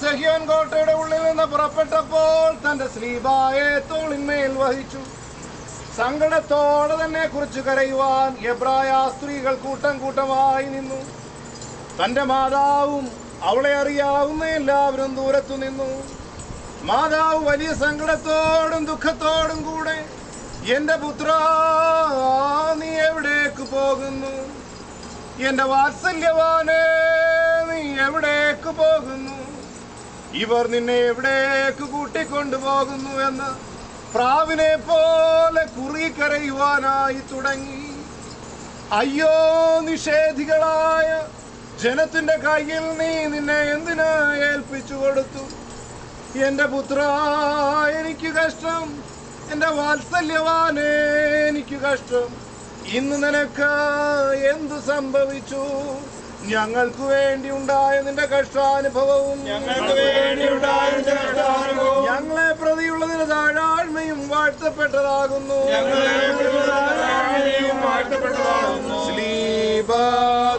സഹ്യോൻ കോട്ടയുടെ ഉള്ളിൽ നിന്ന് പുറപ്പെട്ടപ്പോൾ തന്റെ സ്ലീബായെ തോളിന്മേൽ വഹിച്ചു. സങ്കടത്തോടെ തന്നെ കുറിച്ച് കരയുവാൻ എബ്രായ സ്ത്രീകൾ കൂട്ടം കൂട്ടമായി നിന്നു. തന്റെ മാതാവും അവളെ അറിയാവുന്ന എല്ലാവരും ദൂരത്തു നിന്നു. മാതാവ് വലിയ സങ്കടത്തോടും ദുഃഖത്തോടും കൂടെ, എന്റെ പുത്ര, നീ എവിടേക്ക് പോകുന്നു? എന്റെ വാത്സല്യവാനേ, നീ എവിടേക്ക് പോകുന്നു? ഇവർ നിന്നെ എവിടേക്ക് കൂട്ടിക്കൊണ്ടുപോകുന്നു എന്ന് പ്രാവിനെ പോലെ കുറുകിക്കരയുവാനായി തുടങ്ങി. അയ്യോ, നിഷേധികളായ ജനത്തിന്റെ കയ്യിൽ നീ നിന്നെ എന്തിനാ ഏൽപ്പിച്ചു കൊടുത്തു? എന്റെ പുത്ര, എനിക്ക് കഷ്ടം. എന്റെ വാത്സല്യവാനേ, എനിക്ക് കഷ്ടം. ഇന്ന് നിനക്ക് എന്തു സംഭവിച്ചു? ഞങ്ങൾക്ക് വേണ്ടി ഉണ്ടായ നിന്റെ കഷ്ടാനുഭവവും ഞങ്ങളെ പ്രതിയുള്ള നിന്റെ താഴാഴ്മയും വാഴ്ത്തപ്പെട്ടതാകുന്നു.